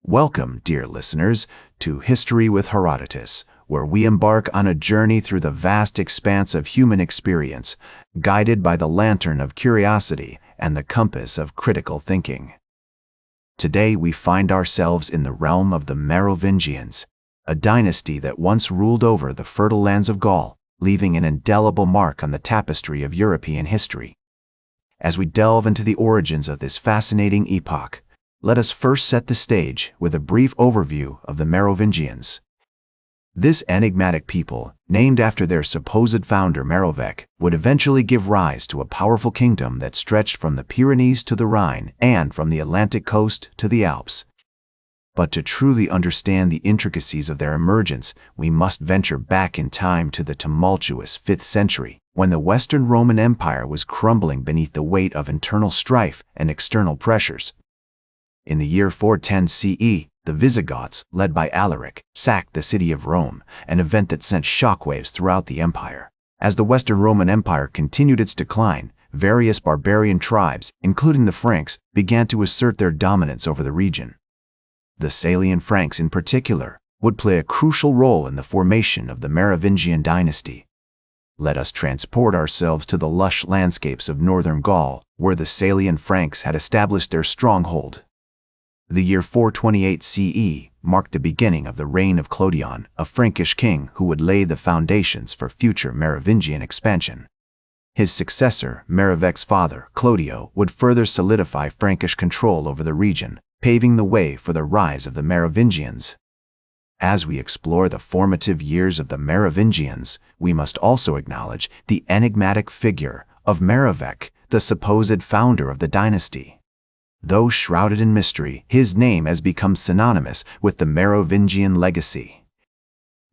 Welcome, dear listeners, to History with Herodotus, where we embark on a journey through the vast expanse of human experience, guided by the lantern of curiosity and the compass of critical thinking. Today we find ourselves in the realm of the Merovingians, a dynasty that once ruled over the fertile lands of Gaul, leaving an indelible mark on the tapestry of European history. As we delve into the origins of this fascinating epoch, let us first set the stage with a brief overview of the Merovingians. This enigmatic people, named after their supposed founder Merovec, would eventually give rise to a powerful kingdom that stretched from the Pyrenees to the Rhine and from the Atlantic coast to the Alps. But to truly understand the intricacies of their emergence, we must venture back in time to the tumultuous 5th century, when the Western Roman Empire was crumbling beneath the weight of internal strife and external pressures. In the year 410 CE, the Visigoths, led by Alaric, sacked the city of Rome, an event that sent shockwaves throughout the empire. As the Western Roman Empire continued its decline, various barbarian tribes, including the Franks, began to assert their dominance over the region. The Salian Franks in particular would play a crucial role in the formation of the Merovingian dynasty. Let us transport ourselves to the lush landscapes of northern Gaul, where the Salian Franks had established their stronghold. The year 428 CE marked the beginning of the reign of Clodion, a Frankish king who would lay the foundations for future Merovingian expansion. His successor, Merovec's father, Clodio, would further solidify Frankish control over the region, paving the way for the rise of the Merovingians. As we explore the formative years of the Merovingians, we must also acknowledge the enigmatic figure of Merovec, the supposed founder of the dynasty. Though shrouded in mystery, his name has become synonymous with the Merovingian legacy.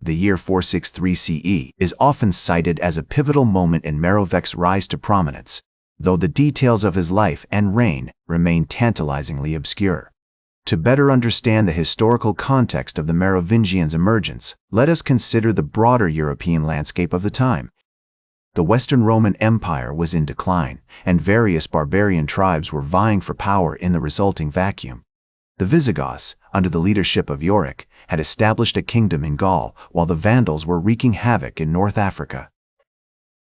The year 463 CE is often cited as a pivotal moment in Merovec's rise to prominence, though the details of his life and reign remain tantalizingly obscure. To better understand the historical context of the Merovingians' emergence, let us consider the broader European landscape of the time. The Western Roman Empire was in decline, and various barbarian tribes were vying for power in the resulting vacuum. The Visigoths, under the leadership of Yorick, had established a kingdom in Gaul, while the Vandals were wreaking havoc in North Africa.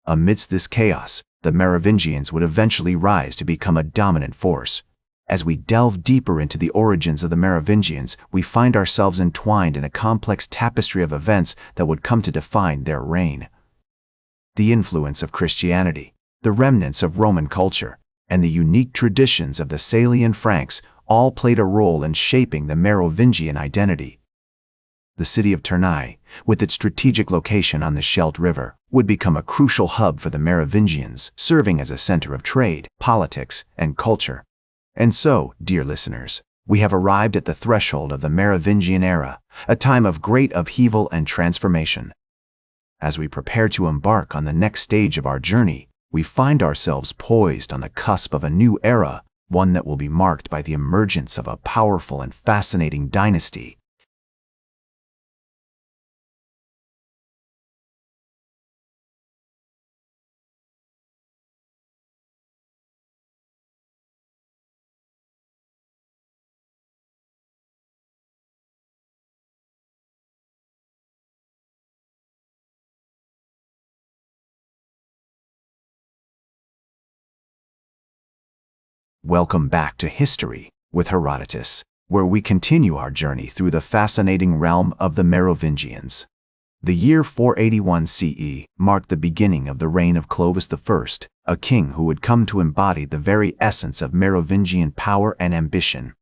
Amidst this chaos, the Merovingians would eventually rise to become a dominant force. As we delve deeper into the origins of the Merovingians, we find ourselves entwined in a complex tapestry of events that would come to define their reign. The influence of Christianity, the remnants of Roman culture, and the unique traditions of the Salian Franks all played a role in shaping the Merovingian identity. The city of Tournai, with its strategic location on the Scheldt River, would become a crucial hub for the Merovingians, serving as a center of trade, politics, and culture. And so, dear listeners, we have arrived at the threshold of the Merovingian era, a time of great upheaval and transformation. As we prepare to embark on the next stage of our journey, we find ourselves poised on the cusp of a new era, one that will be marked by the emergence of a powerful and fascinating dynasty. Welcome back to History with Herodotus, where we continue our journey through the fascinating realm of the Merovingians. The year 481 CE marked the beginning of the reign of Clovis I, a king who would come to embody the very essence of Merovingian power and ambition.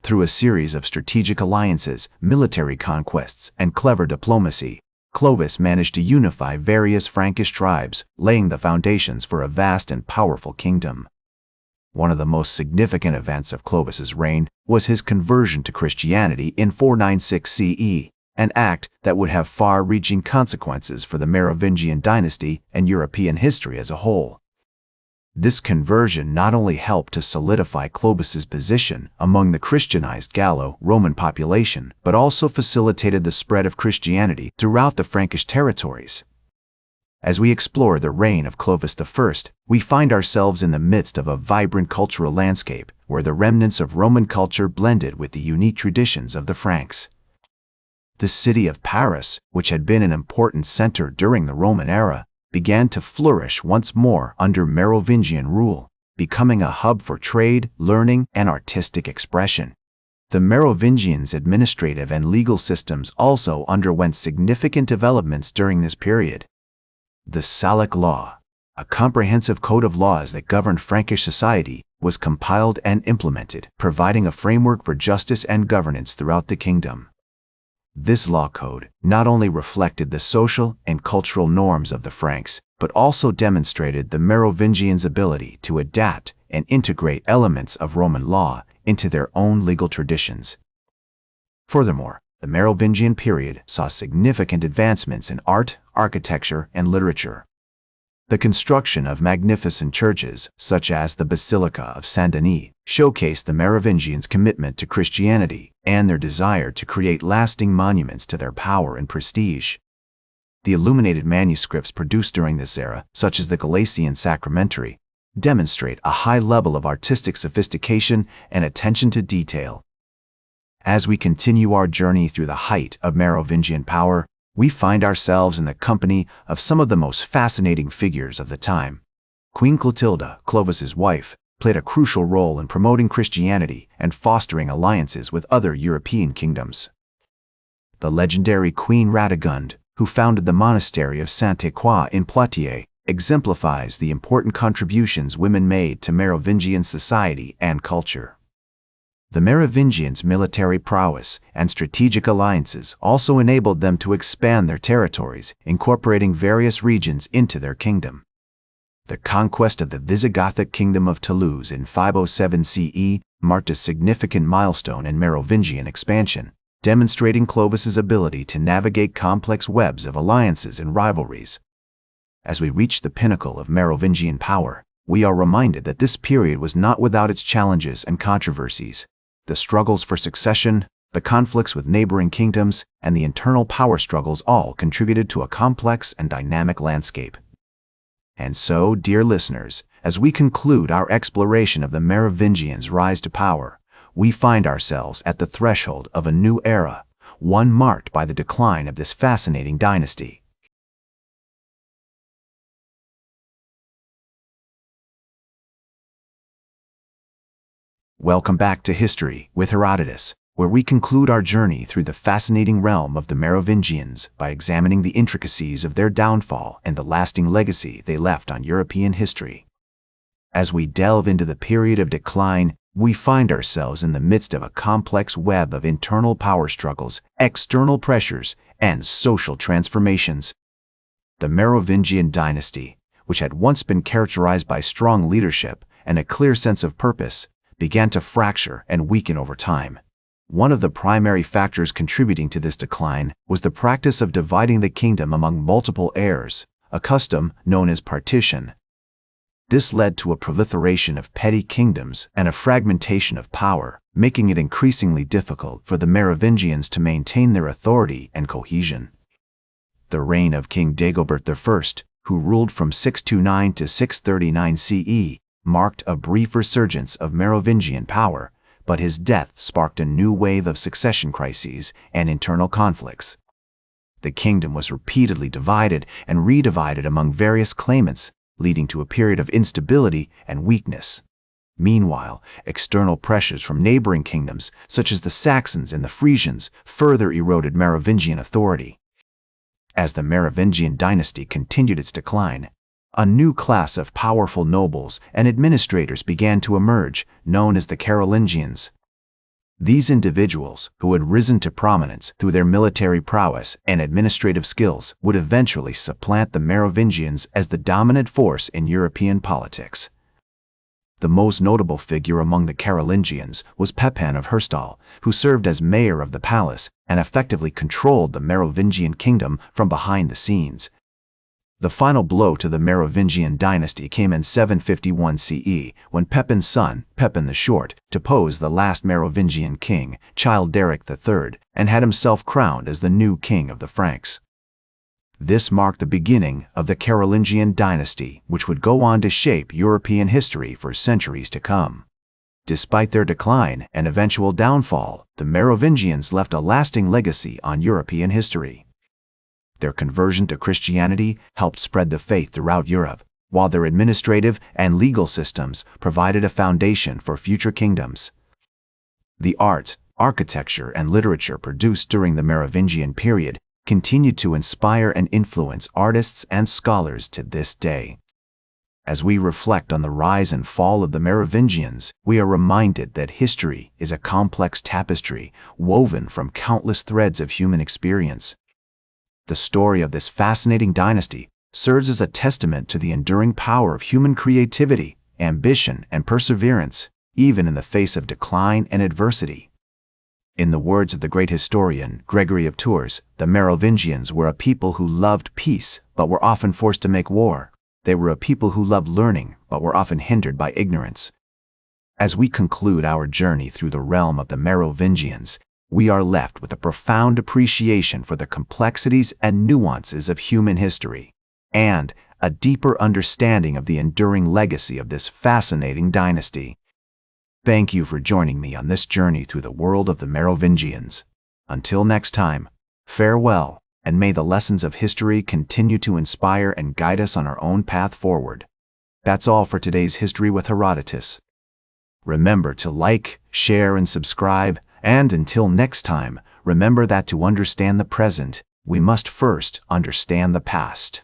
Through a series of strategic alliances, military conquests, and clever diplomacy, Clovis managed to unify various Frankish tribes, laying the foundations for a vast and powerful kingdom. One of the most significant events of Clovis's reign was his conversion to Christianity in 496 CE, an act that would have far-reaching consequences for the Merovingian dynasty and European history as a whole. This conversion not only helped to solidify Clovis's position among the Christianized Gallo-Roman population, but also facilitated the spread of Christianity throughout the Frankish territories. As we explore the reign of Clovis I, we find ourselves in the midst of a vibrant cultural landscape where the remnants of Roman culture blended with the unique traditions of the Franks. The city of Paris, which had been an important center during the Roman era, began to flourish once more under Merovingian rule, becoming a hub for trade, learning, and artistic expression. The Merovingians' administrative and legal systems also underwent significant developments during this period. The Salic Law, a comprehensive code of laws that governed Frankish society, was compiled and implemented, providing a framework for justice and governance throughout the kingdom. This law code not only reflected the social and cultural norms of the Franks, but also demonstrated the Merovingians' ability to adapt and integrate elements of Roman law into their own legal traditions. Furthermore, the Merovingian period saw significant advancements in art, architecture, and literature. The construction of magnificent churches, such as the Basilica of Saint-Denis, showcased the Merovingians' commitment to Christianity and their desire to create lasting monuments to their power and prestige. The illuminated manuscripts produced during this era, such as the Galatian Sacramentary, demonstrate a high level of artistic sophistication and attention to detail. As we continue our journey through the height of Merovingian power, we find ourselves in the company of some of the most fascinating figures of the time. Queen Clotilda, Clovis's wife, played a crucial role in promoting Christianity and fostering alliances with other European kingdoms. The legendary Queen Radegund, who founded the monastery of Sainte-Croix in Poitiers, exemplifies the important contributions women made to Merovingian society and culture. The Merovingians' military prowess and strategic alliances also enabled them to expand their territories, incorporating various regions into their kingdom. The conquest of the Visigothic kingdom of Toulouse in 507 CE marked a significant milestone in Merovingian expansion, demonstrating Clovis's ability to navigate complex webs of alliances and rivalries. As we reach the pinnacle of Merovingian power, we are reminded that this period was not without its challenges and controversies. The struggles for succession, the conflicts with neighboring kingdoms, and the internal power struggles all contributed to a complex and dynamic landscape. And so, dear listeners, as we conclude our exploration of the Merovingians' rise to power, we find ourselves at the threshold of a new era, one marked by the decline of this fascinating dynasty. Welcome back to History with Herodotus, where we conclude our journey through the fascinating realm of the Merovingians by examining the intricacies of their downfall and the lasting legacy they left on European history. As we delve into the period of decline, we find ourselves in the midst of a complex web of internal power struggles, external pressures, and social transformations. The Merovingian dynasty, which had once been characterized by strong leadership and a clear sense of purpose, began to fracture and weaken over time. One of the primary factors contributing to this decline was the practice of dividing the kingdom among multiple heirs, a custom known as partition. This led to a proliferation of petty kingdoms and a fragmentation of power, making it increasingly difficult for the Merovingians to maintain their authority and cohesion. The reign of King Dagobert I, who ruled from 629 to 639 CE, marked a brief resurgence of Merovingian power, but his death sparked a new wave of succession crises and internal conflicts. The kingdom was repeatedly divided and redivided among various claimants, leading to a period of instability and weakness. Meanwhile, external pressures from neighboring kingdoms, such as the Saxons and the Frisians, further eroded Merovingian authority. As the Merovingian dynasty continued its decline, a new class of powerful nobles and administrators began to emerge, known as the Carolingians. These individuals, who had risen to prominence through their military prowess and administrative skills, would eventually supplant the Merovingians as the dominant force in European politics. The most notable figure among the Carolingians was Pepin of Herstal, who served as mayor of the palace and effectively controlled the Merovingian kingdom from behind the scenes. The final blow to the Merovingian dynasty came in 751 CE, when Pepin's son, Pepin the Short, deposed the last Merovingian king, Childeric III, and had himself crowned as the new king of the Franks. This marked the beginning of the Carolingian dynasty, which would go on to shape European history for centuries to come. Despite their decline and eventual downfall, the Merovingians left a lasting legacy on European history. Their conversion to Christianity helped spread the faith throughout Europe, while their administrative and legal systems provided a foundation for future kingdoms. The art, architecture, and literature produced during the Merovingian period continued to inspire and influence artists and scholars to this day. As we reflect on the rise and fall of the Merovingians, we are reminded that history is a complex tapestry woven from countless threads of human experience. The story of this fascinating dynasty serves as a testament to the enduring power of human creativity, ambition, and perseverance, even in the face of decline and adversity. In the words of the great historian Gregory of Tours, the Merovingians were a people who loved peace but were often forced to make war. They were a people who loved learning but were often hindered by ignorance. As we conclude our journey through the realm of the Merovingians, we are left with a profound appreciation for the complexities and nuances of human history, and a deeper understanding of the enduring legacy of this fascinating dynasty. Thank you for joining me on this journey through the world of the Merovingians. Until next time, farewell, and may the lessons of history continue to inspire and guide us on our own path forward. That's all for today's History with Herodotus. Remember to like, share, and subscribe, and until next time, remember that to understand the present, we must first understand the past.